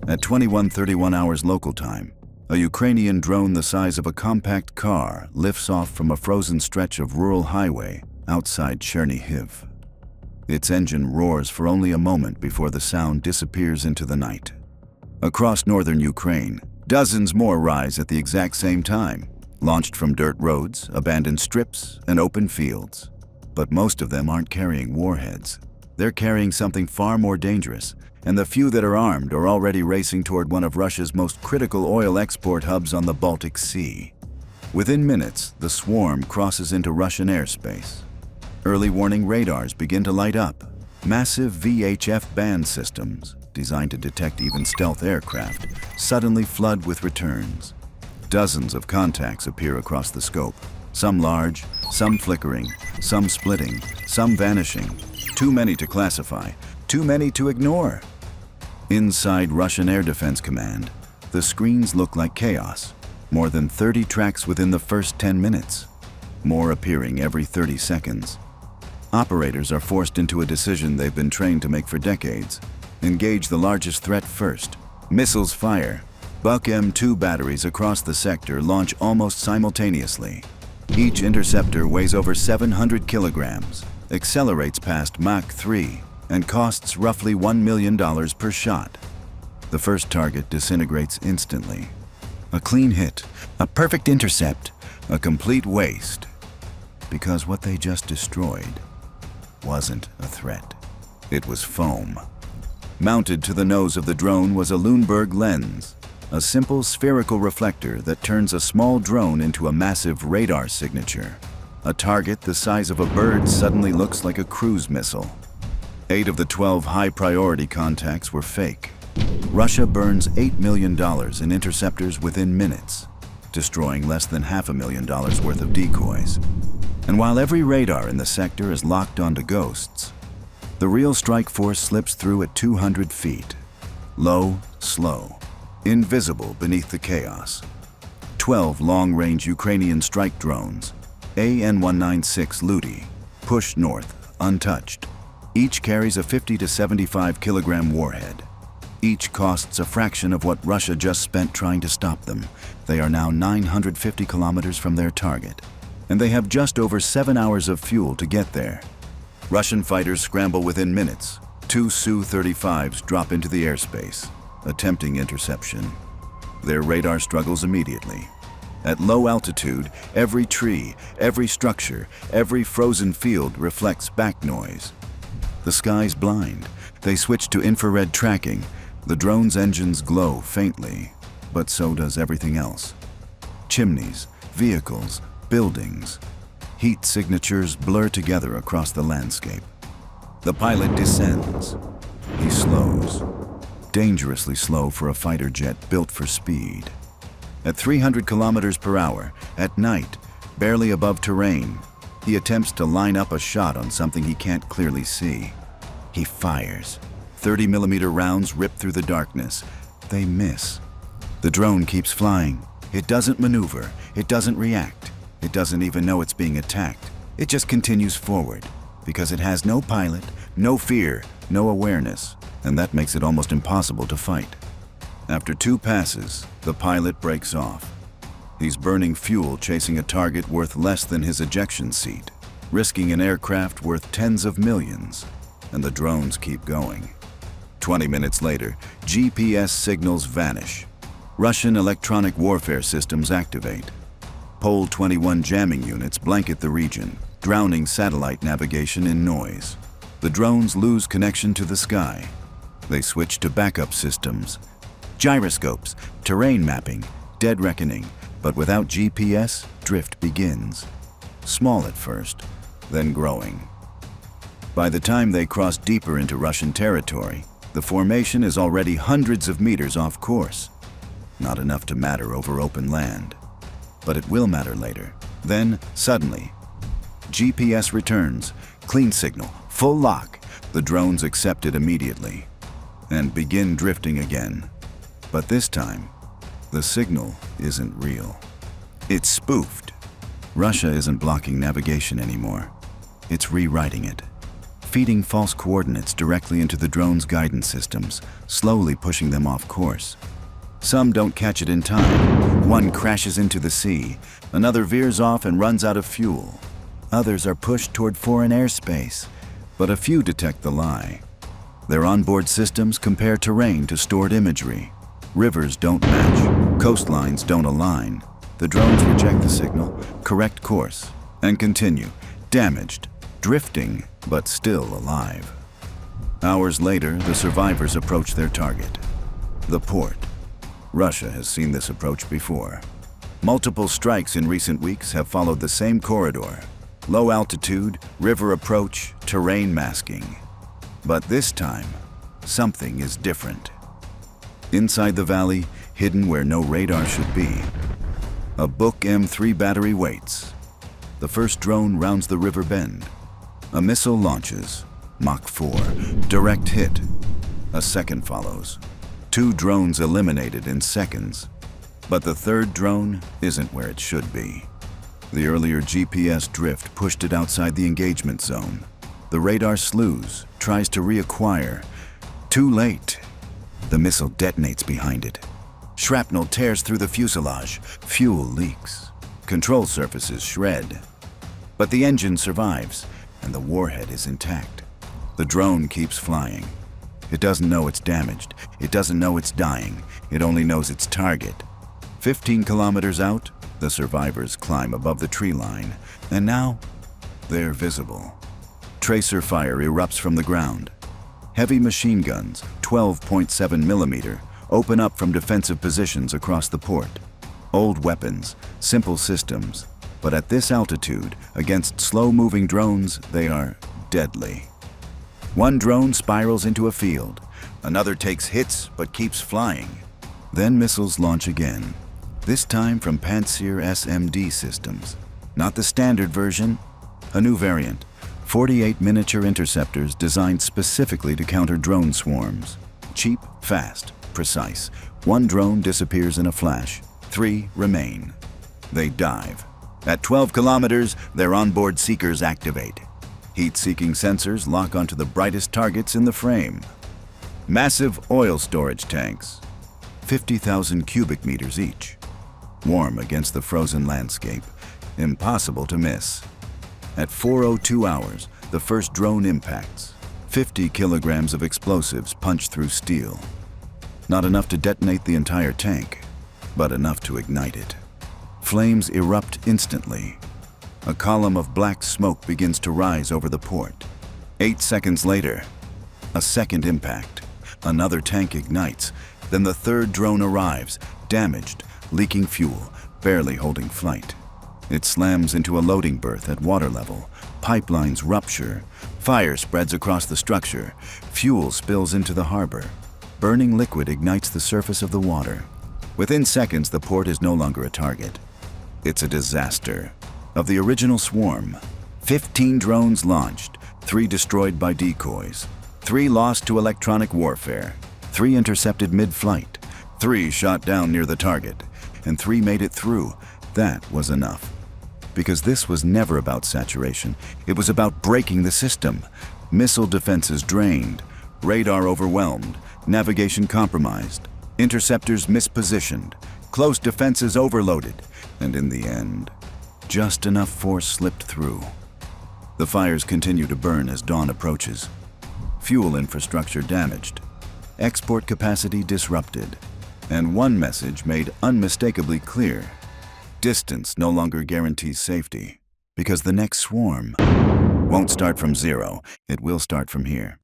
At 21:31 hours local time, a Ukrainian drone the size of a compact car lifts off from a frozen stretch of rural highway outside Chernihiv. Its engine roars for only a moment before the sound disappears into the night. Across northern Ukraine, dozens more rise at the exact same time, launched from dirt roads, abandoned strips, and open fields. But most of them aren't carrying warheads. They're carrying something far more dangerous, and the few that are armed are already racing toward one of Russia's most critical oil export hubs on the Baltic Sea. Within minutes, the swarm crosses into Russian airspace. Early warning radars begin to light up. Massive VHF-band systems, designed to detect even stealth aircraft, suddenly flood with returns. Dozens of contacts appear across the scope, some large, some flickering, some splitting, some vanishing. Too many to classify, too many to ignore. Inside Russian Air Defense Command, the screens look like chaos. More than 30 tracks within the first 10 minutes. More appearing every 30 seconds. Operators are forced into a decision they've been trained to make for decades. Engage the largest threat first. Missiles fire. HELPLESS batteries across the sector launch almost simultaneously. Each interceptor weighs over 700 kilograms, accelerates past Mach 3, and costs roughly $1 million per shot. The first target disintegrates instantly. A clean hit, a perfect intercept, a complete waste. Because what they just destroyed wasn't a threat. It was foam. Mounted to the nose of the drone was a Lundberg lens, a simple spherical reflector that turns a small drone into a massive radar signature. A target the size of a bird suddenly looks like a cruise missile. 8 of the 12 high-priority contacts were fake. Russia burns $8 million in interceptors within minutes, destroying less than $500,000 worth of decoys. And while every radar in the sector is locked onto ghosts, the real strike force slips through at 200 feet. Low, slow, invisible beneath the chaos. 12 long-range Ukrainian strike drones, AN-196 Ludi, push north, untouched. Each carries a 50 to 75 kilogram warhead. Each costs a fraction of what Russia just spent trying to stop them. They are now 950 kilometers from their target, and they have just over 7 hours of fuel to get there. Russian fighters scramble within minutes. 2 Su-35s drop into the airspace, attempting interception. Their radar struggles immediately. At low altitude, every tree, every structure, every frozen field reflects back noise. The sky's blind. They switch to infrared tracking. The drone's engines glow faintly, but so does everything else. Chimneys, vehicles, buildings. Heat signatures blur together across the landscape. The pilot descends. He slows. Dangerously slow for a fighter jet built for speed. At 300 kilometers per hour, at night, barely above terrain, he attempts to line up a shot on something he can't clearly see. He fires. 30mm rounds rip through the darkness. They miss. The drone keeps flying. It doesn't maneuver. It doesn't react. It doesn't even know it's being attacked. It just continues forward because it has no pilot, no fear, no awareness, and that makes it almost impossible to fight. After 2 passes, the pilot breaks off. He's burning fuel chasing a target worth less than his ejection seat, risking an aircraft worth tens of millions, and the drones keep going. 20 minutes later, GPS signals vanish. Russian electronic warfare systems activate. Pole 21 jamming units blanket the region, drowning satellite navigation in noise. The drones lose connection to the sky. They switch to backup systems, gyroscopes, terrain mapping, dead reckoning, but without GPS, drift begins. Small at first, then growing. By the time they cross deeper into Russian territory, the formation is already hundreds of meters off course. Not enough to matter over open land. But it will matter later. Then, suddenly, GPS returns, clean signal, full lock. The drones accept it immediately and begin drifting again. But this time, the signal isn't real. It's spoofed. Russia isn't blocking navigation anymore. It's rewriting it. feeding false coordinates directly into the drone's guidance systems, slowly pushing them off course. Some don't catch it in time. One crashes into the sea, another veers off and runs out of fuel. Others are pushed toward foreign airspace, but a few detect the lie. Their onboard systems compare terrain to stored imagery. Rivers don't match, coastlines don't align. The drones reject the signal, correct course, and continue, damaged, drifting, but still alive. Hours later, the survivors approach their target, the port. Russia has seen this approach before. Multiple strikes in recent weeks have followed the same corridor. Low altitude, river approach, terrain masking. But this time, something is different. Inside the valley, hidden where no radar should be, a Book M3 battery waits. The first drone rounds the river bend. A missile launches, Mach 4, direct hit. A second follows. 2 drones eliminated in seconds. But the third drone isn't where it should be. The earlier GPS drift pushed it outside the engagement zone. The radar slews, tries to reacquire. Too late. The missile detonates behind it. Shrapnel tears through the fuselage. Fuel leaks. Control surfaces shred. But the engine survives, and the warhead is intact. The drone keeps flying. It doesn't know it's damaged. It doesn't know it's dying. It only knows its target. 15 kilometers out, the survivors climb above the tree line, and now they're visible. Tracer fire erupts from the ground. Heavy machine guns, 12.7 millimeter, open up from defensive positions across the port. Old weapons, simple systems, but at this altitude, against slow-moving drones, they are deadly. One drone spirals into a field. Another takes hits but keeps flying. Then missiles launch again, this time from Pantsir SMD systems. Not the standard version, a new variant. 48 miniature interceptors designed specifically to counter drone swarms. Cheap, fast, precise. One drone disappears in a flash. 3 remain. They dive. At 12 kilometers, their onboard seekers activate. Heat-seeking sensors lock onto the brightest targets in the frame. Massive oil storage tanks, 50,000 cubic meters each. Warm against the frozen landscape, impossible to miss. At 4:02 hours, the first drone impacts. 50 kilograms of explosives punch through steel. Not enough to detonate the entire tank, but enough to ignite it. Flames erupt instantly. A column of black smoke begins to rise over the port. 8 seconds later, a second impact. Another tank ignites. Then the third drone arrives, damaged, leaking fuel, barely holding flight. It slams into a loading berth at water level. Pipelines rupture. Fire spreads across the structure. Fuel spills into the harbor. Burning liquid ignites the surface of the water. Within seconds, the port is no longer a target. It's a disaster. Of the original swarm, 15 drones launched, 3 destroyed by decoys, 3 lost to electronic warfare, 3 intercepted mid-flight, 3 shot down near the target, and 3 made it through. That was enough. Because this was never about saturation. It was about breaking the system. Missile defenses drained, radar overwhelmed, navigation compromised, interceptors mispositioned, close defenses overloaded, and in the end, just enough force slipped through. The fires continue to burn as dawn approaches. Fuel infrastructure damaged, export capacity disrupted, and one message made unmistakably clear. Distance no longer guarantees safety, because the next swarm won't start from zero. It will start from here.